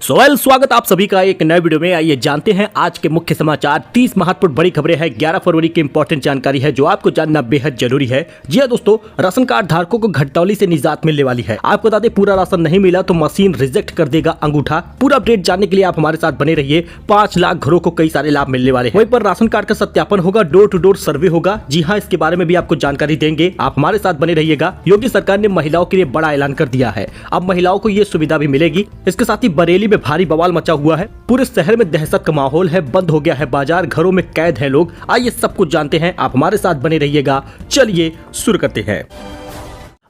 स्वागत आप सभी का एक नए वीडियो में। आइए जानते हैं आज के मुख्य समाचार। 30 महत्वपूर्ण बड़ी खबरें हैं। 11 फरवरी की इंपॉर्टेंट जानकारी है जो आपको जानना बेहद जरूरी है। जी हां दोस्तों, राशन कार्ड धारकों को घटतौली से निजात मिलने वाली है। आपको बता दें, पूरा राशन नहीं मिला तो मशीन रिजेक्ट कर देगा अंगूठा। पूरा अपडेट जानने के लिए आप हमारे साथ बने रहिए। 5 लाख घरों को कई सारे लाभ मिलने वाले हैं। वहीं पर राशन कार्ड का सत्यापन होगा, डोर टू डोर सर्वे होगा। जी हाँ, इसके बारे में भी आपको जानकारी देंगे। आप हमारे साथ बने रहिएगा। योगी सरकार ने महिलाओं के लिए बड़ा ऐलान कर दिया है। अब महिलाओं को ये सुविधा भी मिलेगी। इसके साथ ही बरेली में भारी बवाल मचा हुआ है। पूरे शहर में दहशत का माहौल है। बंद हो गया है बाजार, घरों में कैद है लोग। आइए सब कुछ जानते हैं। आप हमारे साथ बने रहिएगा। चलिए शुरू करते हैं।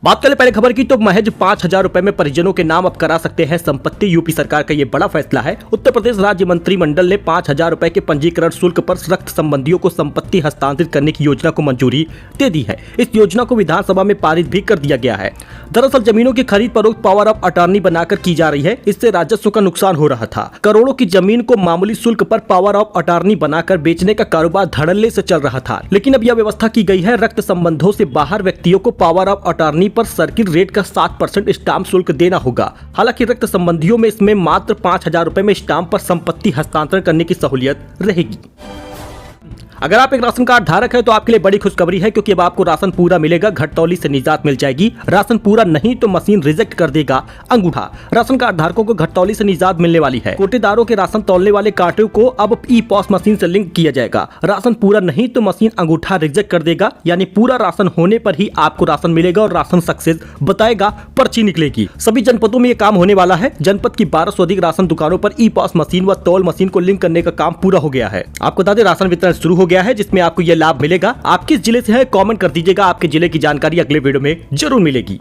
बात करें पहले खबर की तो महज 5,000 रुपए में परिजनों के नाम अब करा सकते हैं संपत्ति। यूपी सरकार का ये बड़ा फैसला है। उत्तर प्रदेश राज्य मंत्रिमंडल ने 5,000 रुपए के पंजीकरण शुल्क पर रक्त संबंधियों को संपत्ति हस्तांतरित करने की योजना को मंजूरी दे दी है। इस योजना को विधानसभा में पारित भी कर दिया गया है। दरअसल जमीनों की खरीद फरोख्त पावर ऑफ अटॉर्नी बनाकर की जा रही है। इससे राजस्व का नुकसान हो रहा था। करोड़ों की जमीन को मामूली शुल्क पर पावर ऑफ अटॉर्नी बनाकर बेचने का कारोबार धड़ल्ले से चल रहा था। लेकिन अब यह व्यवस्था की गई है, रक्त संबंधों से बाहर व्यक्तियों को पावर ऑफ अटॉर्नी पर सर्किल रेट का 7% स्टाम्प शुल्क देना होगा। हालांकि रक्त संबंधियों में इसमें मात्र 5,000 रुपए में स्टाम्प पर संपत्ति हस्तांतरण करने की सहूलियत रहेगी। अगर आप एक राशन कार्ड धारक हैं तो आपके लिए बड़ी खुशखबरी है, क्योंकि अब आपको राशन पूरा मिलेगा, घटतौली से निजात मिल जाएगी। राशन पूरा नहीं तो मशीन रिजेक्ट कर देगा अंगूठा। राशन कार्ड धारकों को घटतौली से निजात मिलने वाली है। कोटेदारों के राशन तौलने वाले कार्टों को अब ई-पॉस मशीन से लिंक किया जाएगा। राशन पूरा नहीं तो मशीन अंगूठा रिजेक्ट कर देगा, यानी पूरा राशन होने पर ही आपको राशन मिलेगा और राशन सक्सेस बताएगा, पर्ची निकलेगी। सभी जनपदों में ये काम होने वाला है। जनपद की 1200 से अधिक राशन दुकानों पर ई-पॉस मशीन व तौल मशीन को लिंक करने का काम पूरा हो गया है। आपको बता दें, राशन वितरण शुरू हो गया है, जिसमें आपको यह लाभ मिलेगा। आप किस जिले से हैं कमेंट कर दीजिएगा। आपके जिले की जानकारी अगले वीडियो में जरूर मिलेगी।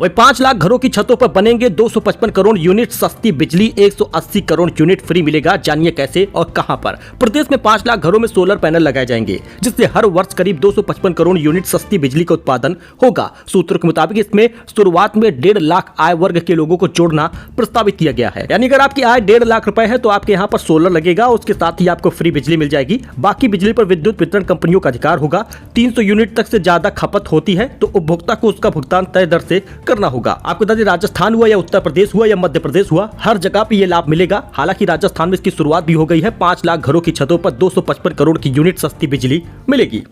वही 5 लाख घरों की छतों पर बनेंगे 255 करोड़ यूनिट सस्ती बिजली। 180 करोड़ यूनिट फ्री मिलेगा। जानिए कैसे और कहां पर। प्रदेश में 5 लाख घरों में सोलर पैनल लगाए जाएंगे, जिससे हर वर्ष करीब 255 करोड़ यूनिट सस्ती बिजली का उत्पादन होगा। सूत्रों के मुताबिक इसमें शुरुआत में 1.5 लाख आय वर्ग के लोगों को जोड़ना प्रस्तावित किया गया है। यानी अगर आपकी आय 1.5 लाख रुपए है तो आपके यहाँ पर सोलर लगेगा। उसके साथ ही आपको फ्री बिजली मिल जाएगी। बाकी बिजली पर विद्युत वितरण कंपनियों का अधिकार होगा। 300 यूनिट तक से ज्यादा खपत होती है तो उपभोक्ता को उसका भुगतान तय दर से करना होगा। आपको बता दें, राजस्थान हुआ या उत्तर प्रदेश हुआ या मध्य प्रदेश हुआ, हर जगह पे ये लाभ मिलेगा। हालांकि राजस्थान में इसकी शुरुआत भी हो गई है। 5 लाख घरों की छतों पर 255 करोड़ की यूनिट सस्ती बिजली मिलेगी।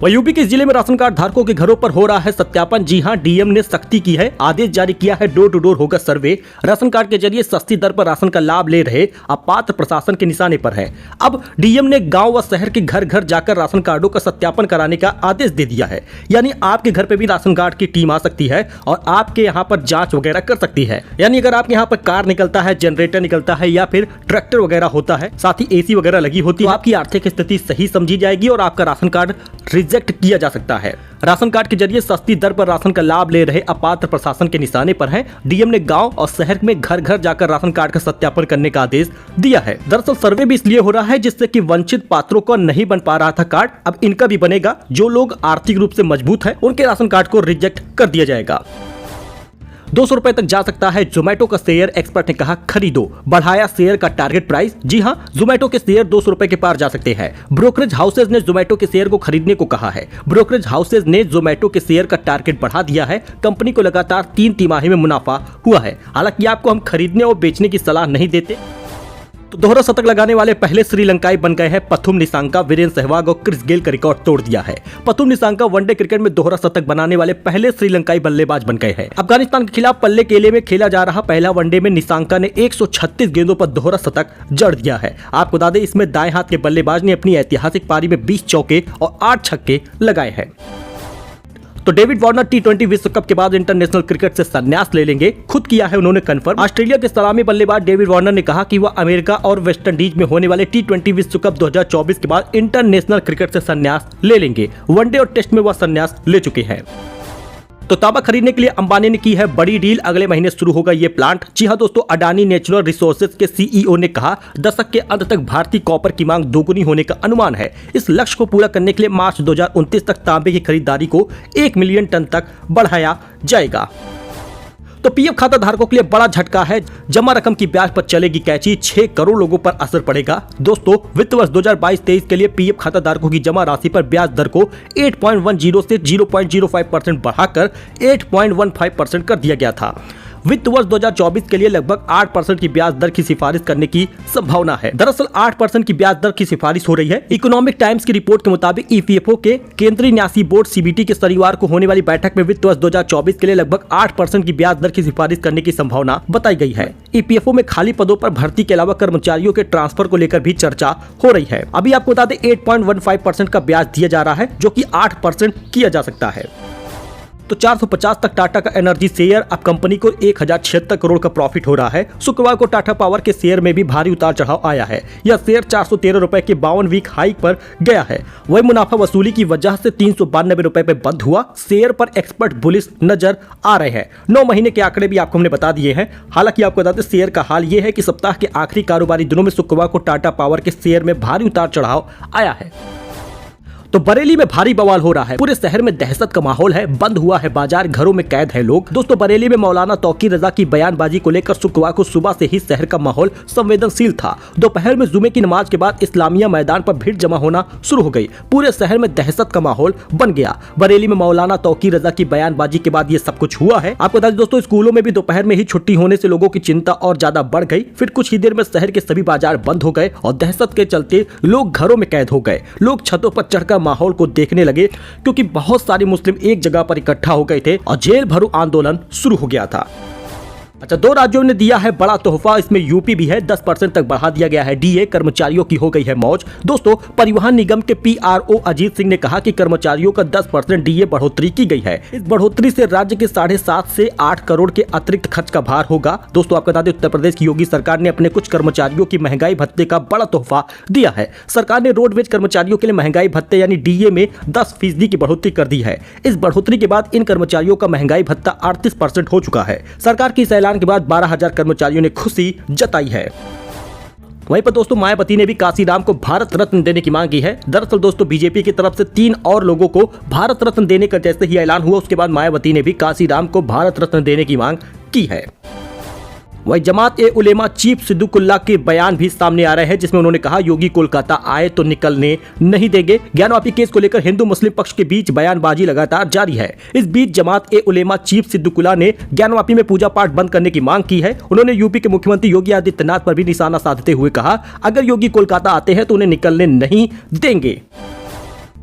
वहीं यूपी के जिले में राशन कार्ड धारकों के घरों पर हो रहा है सत्यापन। जी हां, डीएम ने सख्ती की है। आदेश जारी किया है, डोर टू डोर होगा सर्वे। राशन कार्ड के जरिए सस्ती दर पर राशन का लाभ ले रहे अपात्र प्रशासन के निशाने पर है। अब डीएम ने गांव व शहर के घर घर जाकर राशन कार्डों का सत्यापन कराने का आदेश दे दिया है। यानी आपके घर पे भी राशन कार्ड की टीम आ सकती है और आपके यहाँ पर जांच वगैरह कर सकती है। यानी अगर आपके यहाँ पर कार निकलता है, जनरेटर निकलता है या फिर ट्रैक्टर वगैरह होता है, साथ ही एसी वगैरह लगी होती है, तो आपकी आर्थिक स्थिति सही समझी जाएगी और आपका राशन कार्ड रिजेक्ट किया जा सकता है। राशन कार्ड के जरिए सस्ती दर पर राशन का लाभ ले रहे अपात्र प्रशासन के निशाने पर हैं। डीएम ने गांव और शहर में घर घर जाकर राशन कार्ड का सत्यापन करने का आदेश दिया है। दरअसल सर्वे भी इसलिए हो रहा है जिससे कि वंचित पात्रों को नहीं बन पा रहा था कार्ड, अब इनका भी बनेगा। जो लोग आर्थिक रूप से मजबूत हैं उनके राशन कार्ड को रिजेक्ट कर दिया जाएगा। 200 रुपए तक जा सकता है जोमेटो का शेयर। एक्सपर्ट ने कहा खरीदो, बढ़ाया शेयर का टारगेट प्राइस। जी हां, जोमेटो के शेयर 200 रुपए के पार जा सकते हैं। ब्रोकरेज हाउसेज ने जोमेटो के शेयर को खरीदने को कहा है। ब्रोकरेज हाउसेज ने जोमेटो के शेयर का टारगेट बढ़ा दिया है। कंपनी को लगातार 3 तिमाही में मुनाफा हुआ है। हालांकि आपको हम खरीदने और बेचने की सलाह नहीं देते। तो दोहरा शतक लगाने वाले पहले श्रीलंकाई बन गए हैं पथुम निसांका। वीरेंद्र सहवाग और क्रिस गेल का रिकॉर्ड तोड़ दिया है। पथुम निसांका वनडे क्रिकेट में दोहरा शतक बनाने वाले पहले श्रीलंकाई बल्लेबाज बन गए हैं। अफगानिस्तान के खिलाफ पल्ले केले में खेला जा रहा पहला वनडे में निसांका ने 136 गेंदों पर दोहरा शतक जड़ दिया है। आपको बता दें, इसमें दाएं हाथ के बल्लेबाज ने अपनी ऐतिहासिक पारी में 20 चौके और 8 छक्के लगाए हैं। तो डेविड वार्नर T20 विश्व कप के बाद इंटरनेशनल क्रिकेट से संन्यास ले लेंगे, खुद किया है उन्होंने कंफर्म। ऑस्ट्रेलिया के सलामी बल्लेबाज डेविड वार्नर ने कहा कि वह अमेरिका और वेस्टइंडीज में होने वाले T20 विश्व कप 2024 के बाद इंटरनेशनल क्रिकेट से संन्यास ले लेंगे। वनडे और टेस्ट में वह संन्यास ले चुके हैं। तो तांबा खरीदने के लिए अंबानी ने की है बड़ी डील। अगले महीने शुरू होगा ये प्लांट। जी हां दोस्तों, अडानी नेचुरल रिसोर्सेज के सीईओ ने कहा दशक के अंत तक भारतीय कॉपर की मांग दोगुनी होने का अनुमान है। इस लक्ष्य को पूरा करने के लिए मार्च 2029 तक तांबे की खरीदारी को 1 मिलियन टन तक बढ़ाया जाएगा। तो पीएफ खाता धारकों के लिए बड़ा झटका है। जमा रकम की ब्याज पर चलेगी कैची। 6 करोड़ लोगों पर असर पड़ेगा। दोस्तों, वित्त वर्ष 2022-23 के लिए पीएफ खाता धारकों की जमा राशि पर ब्याज दर को 8.10 से 0.05% बढ़ाकर 8.15% कर दिया गया था। वित्त वर्ष 2024 के लिए लगभग 8% की ब्याज दर की सिफारिश करने की संभावना है। दरअसल 8% की ब्याज दर की सिफारिश हो रही है। इकोनॉमिक टाइम्स की रिपोर्ट के मुताबिक ईपीएफओ के केंद्रीय न्यासी बोर्ड सीबीटी के शनिवार को होने वाली बैठक में वित्त वर्ष 2024 के लिए लगभग 8% की ब्याज दर की सिफारिश करने की संभावना बताई गई है। ईपीएफओ में खाली पदों पर भर्ती के अलावा कर्मचारियों के ट्रांसफर को लेकर भी चर्चा हो रही है। अभी आपको बता दें 8.15% का ब्याज दिया जा रहा है, जो कि 8% किया जा सकता है। तो 450 तक टाटा का एनर्जी शेयर, अब कंपनी को 1076 करोड़ का प्रॉफिट हो रहा है। शुक्रवार को टाटा पावर के शेयर में भी भारी उतार चढ़ाव आया है। यह शेयर 413 रुपए के 52 वीक हाई पर गया है। वही मुनाफा वसूली की वजह से 392 रुपए पे बंद हुआ। शेयर पर एक्सपर्ट बुलिश नजर आ रहे हैं। 9 महीने के आंकड़े भी आपको हमने बता दिए हैं। हालांकि आपको बता दें शेयर का हाल यह है कि सप्ताह के आखिरी कारोबारी दिनों में शुक्रवार को टाटा पावर के शेयर में भारी उतार चढ़ाव आया है। तो बरेली में भारी बवाल हो रहा है। पूरे शहर में दहशत का माहौल है। बंद हुआ है बाजार, घरों में कैद है लोग। दोस्तों, बरेली में मौलाना तौकीर रजा की बयानबाजी को लेकर शुक्रवार को सुबह से ही शहर का माहौल संवेदनशील था। दोपहर में जुमे की नमाज के बाद इस्लामिया मैदान पर भीड़ जमा होना शुरू हो गई। पूरे शहर में दहशत का माहौल बन गया। बरेली में मौलाना तौकीर रजा की बयानबाजी के बाद ये सब कुछ हुआ है। आपको बता दें दोस्तों, स्कूलों में भी दोपहर में ही छुट्टी होने से लोगों की चिंता और ज्यादा बढ़ गई। फिर कुछ ही देर में शहर के सभी बाजार बंद हो गए और दहशत के चलते लोग घरों में कैद हो गए। लोग छतों पर चढ़कर माहौल को देखने लगे, क्योंकि बहुत सारे मुस्लिम एक जगह पर इकट्ठा हो गए थे और जेल भरो आंदोलन शुरू हो गया था। अच्छा, 2 राज्यों ने दिया है बड़ा तोहफा, इसमें यूपी भी है। 10% तक बढ़ा दिया गया है डीए। कर्मचारियों की हो गई है मौज। दोस्तों, परिवहन निगम के पीआरओ अजीत सिंह ने कहा कि कर्मचारियों का 10% डीए बढ़ोतरी की गई है। इस बढ़ोतरी से राज्य के 7.5 से 8 करोड़ के अतिरिक्त खर्च का भार होगा। दोस्तों, आपको बता दें उत्तर प्रदेश की योगी सरकार ने अपने कुछ कर्मचारियों की महंगाई भत्ते का बड़ा तोहफा दिया है। सरकार ने रोडवेज कर्मचारियों के लिए महंगाई भत्ते यानी डीए में 10% की बढ़ोतरी कर दी है। इस बढ़ोतरी के बाद इन कर्मचारियों का महंगाई भत्ता 38% हो चुका है। सरकार की इस ऐलान के बाद 12,000 कर्मचारियों ने खुशी जताई है। वहीं पर दोस्तों, मायावती ने भी काशीराम को भारत रत्न देने की मांग की है। दरअसल दोस्तों, बीजेपी की तरफ से 3 और लोगों को भारत रत्न देने का जैसे ही ऐलान हुआ, उसके बाद मायावती ने भी काशीराम को भारत रत्न देने की मांग की है। वही जमात ए उलेमा चीफ सिद्दुकुल्ला के बयान भी सामने आ रहे हैं, जिसमें उन्होंने कहा योगी कोलकाता आए तो निकलने नहीं देंगे। ज्ञानवापी केस को लेकर हिंदू मुस्लिम पक्ष के बीच बयानबाजी लगातार जारी है। इस बीच जमात ए उलेमा चीफ सिद्दुकुल्ला ने ज्ञानवापी में पूजा पाठ बंद करने की मांग की है। उन्होंने यूपी के मुख्यमंत्री योगी आदित्यनाथ पर भी निशाना साधते हुए कहा, अगर योगी कोलकाता आते हैं तो उन्हें निकलने नहीं देंगे।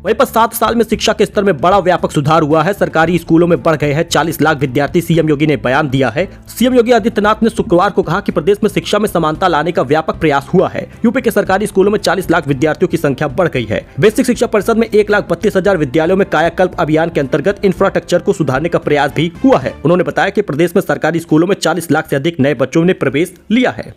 वहीं पर 7 साल में शिक्षा के स्तर में बड़ा व्यापक सुधार हुआ है। सरकारी स्कूलों में बढ़ गए हैं 40 लाख विद्यार्थी, सीएम योगी ने बयान दिया है। सीएम योगी आदित्यनाथ ने शुक्रवार को कहा कि प्रदेश में शिक्षा में समानता लाने का व्यापक प्रयास हुआ है। यूपी के सरकारी स्कूलों में 40 लाख विद्यार्थियों की संख्या बढ़ गई है। बेसिक शिक्षा परिषद में 1,32,000 विद्यालयों में कायाकल्प अभियान के अंतर्गत इंफ्रास्ट्रक्चर को सुधारने का प्रयास भी हुआ है। उन्होंने बताया कि प्रदेश में सरकारी स्कूलों में 40 लाख से अधिक नए बच्चों ने प्रवेश लिया है।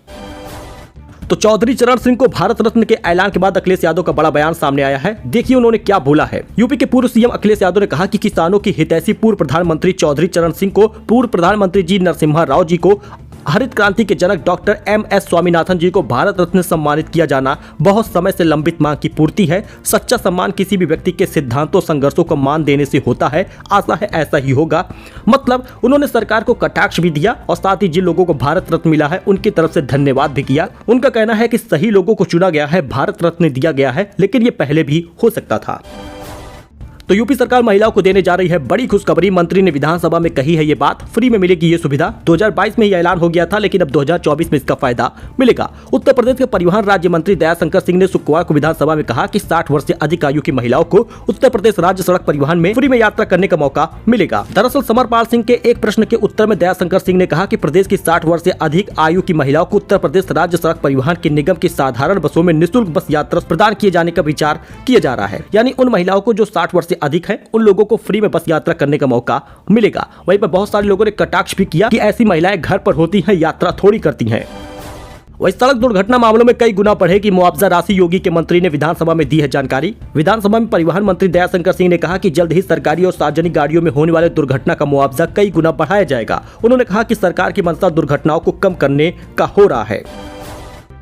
तो चौधरी चरण सिंह को भारत रत्न के ऐलान के बाद अखिलेश यादव का बड़ा बयान सामने आया है। देखिए उन्होंने क्या बोला है। यूपी के पूर्व सीएम अखिलेश यादव ने कहा कि किसानों की हितैषी पूर्व प्रधानमंत्री चौधरी चरण सिंह को, पूर्व प्रधानमंत्री जी नरसिम्हा राव जी को, हरित क्रांति के जनक डॉक्टर MS स्वामीनाथन जी को भारत रत्न सम्मानित किया जाना बहुत समय से लंबित मांग की पूर्ति है। सच्चा सम्मान किसी भी व्यक्ति के सिद्धांतों संघर्षों को मान देने से होता है। आशा है ऐसा ही होगा। मतलब उन्होंने सरकार को कटाक्ष भी दिया और साथ ही जिन लोगों को भारत रत्न मिला है उनकी तरफ से धन्यवाद भी किया। उनका कहना है कि सही लोगों को चुना गया है, भारत रत्न दिया गया है, लेकिन ये पहले भी हो सकता था। तो यूपी सरकार महिलाओं को देने जा रही है बड़ी खुशखबरी। मंत्री ने विधानसभा में कही है ये बात, फ्री में मिलेगी ये सुविधा। 2022 में ही ऐलान हो गया था, लेकिन अब 2024 में इसका फायदा मिलेगा। उत्तर प्रदेश के परिवहन राज्य मंत्री दयाशंकर सिंह ने शुक्रवार को विधानसभा में कहा कि 60 वर्ष से अधिक आयु की महिलाओं को उत्तर प्रदेश राज्य सड़क परिवहन में फ्री में यात्रा करने का मौका मिलेगा। दरअसल समरपाल सिंह के एक प्रश्न के उत्तर में दयाशंकर सिंह ने कहा कि प्रदेश की 60 वर्ष से अधिक आयु की महिलाओं को उत्तर प्रदेश राज्य सड़क परिवहन के निगम की साधारण बसों में निःशुल्क बस यात्रा प्रदान किए जाने का विचार किया जा रहा है। यानी उन महिलाओं को जो 60 वर्ष से अधिक है, उन लोगों को फ्री में बस यात्रा करने का मौका मिलेगा। वहीं पर बहुत सारे लोगों ने कटाक्ष भी किया कि ऐसी महिलाएं घर पर होती हैं, यात्रा थोड़ी करती हैं। वही सड़क दुर्घटना मामलों में कई गुना बढ़ेगी मुआवजा राशि, योगी के मंत्री ने विधानसभा में दी है जानकारी। विधानसभा में परिवहन मंत्री दयाशंकर सिंह ने कहा कि जल्द ही सरकारी और सार्वजनिक गाड़ियों में होने वाले दुर्घटना का मुआवजा कई गुना बढ़ाया जाएगा। उन्होंने कहा कि सरकार की मंशा दुर्घटनाओं को कम करने का हो रहा है।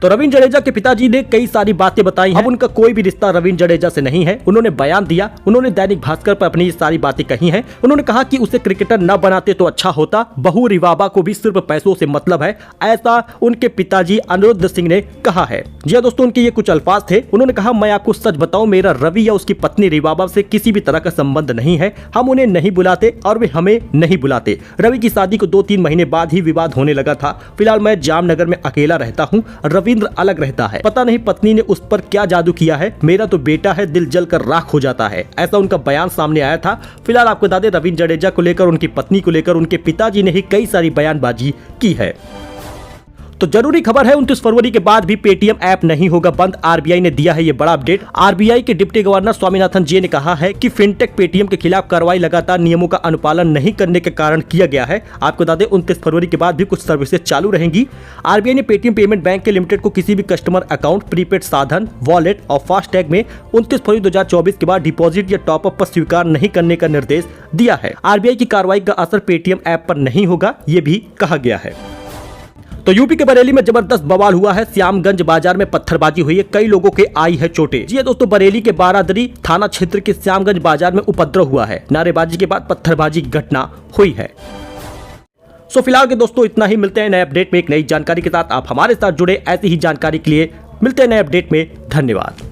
तो रवींद्र जडेजा के पिताजी ने कई सारी बातें बताई हैं। अब उनका कोई भी रिश्ता रवींद्र जडेजा से नहीं है। उन्होंने बयान दिया, उन्होंने दैनिक भास्कर पर अपनी ये सारी बातें कही हैं। उन्होंने कहा कि उसे क्रिकेटर न बनाते तो अच्छा होता, बहू रिवाबा को भी सिर्फ पैसों से मतलब है, ऐसा उनके पिताजी अनिरुद्ध सिंह ने कहा है। जी हां दोस्तों, उनके ये कुछ अल्फाज थे। उन्होंने कहा, मैं आपको सच बताऊं, मेरा रवि या उसकी पत्नी रिवाबा से किसी भी तरह का संबंध नहीं है। हम उन्हें नहीं बुलाते और वे हमें नहीं बुलाते। रवि की शादी को 2-3 महीने बाद ही विवाद होने लगा था। फिलहाल मैं जामनगर में अकेला रहता हूँ, रविंद्र अलग रहता है। पता नहीं पत्नी ने उस पर क्या जादू किया है, मेरा तो बेटा है, दिल जलकर राख हो जाता है, ऐसा उनका बयान सामने आया था। फिलहाल आपको बता दें, रवींद्र जडेजा को लेकर, उनकी पत्नी को लेकर उनके पिताजी ने ही कई सारी बयानबाजी की है। तो जरूरी खबर है, 29 फरवरी के बाद भी पेटीएम ऐप नहीं होगा बंद। आरबीआई ने दिया है ये बड़ा अपडेट। आरबीआई के डिप्टी गवर्नर स्वामीनाथन जे ने कहा है कि फिनटेक पेटीएम के खिलाफ कार्रवाई लगातार नियमों का अनुपालन नहीं करने के कारण किया गया है। आपको बता दें, 29 फरवरी के बाद भी कुछ सर्विसेज चालू रहेंगी। आरबीआई ने पेटीएम पेमेंट बैंक के लिमिटेड को किसी भी कस्टमर अकाउंट, प्रीपेड साधन, वॉलेट और फास्टैग में 29 फरवरी 2024 के बाद डिपॉजिट या टॉपअप पर स्वीकार नहीं करने का निर्देश दिया है। आरबीआई की कार्रवाई का असर पेटीएम ऐप पर नहीं होगा, ये भी कहा गया है। तो यूपी के बरेली में जबरदस्त बवाल हुआ है। श्यामगंज बाजार में पत्थरबाजी हुई है, कई लोगों के आई है चोटें। जी दोस्तों, बरेली के बारादरी थाना क्षेत्र के श्यामगंज बाजार में उपद्रव हुआ है। नारेबाजी के बाद पत्थरबाजी की घटना हुई है। सो फिलहाल के दोस्तों इतना ही। मिलते हैं नए अपडेट में एक नई जानकारी के साथ। आप हमारे साथ जुड़े, ऐसी ही जानकारी के लिए मिलते हैं नए अपडेट में। धन्यवाद।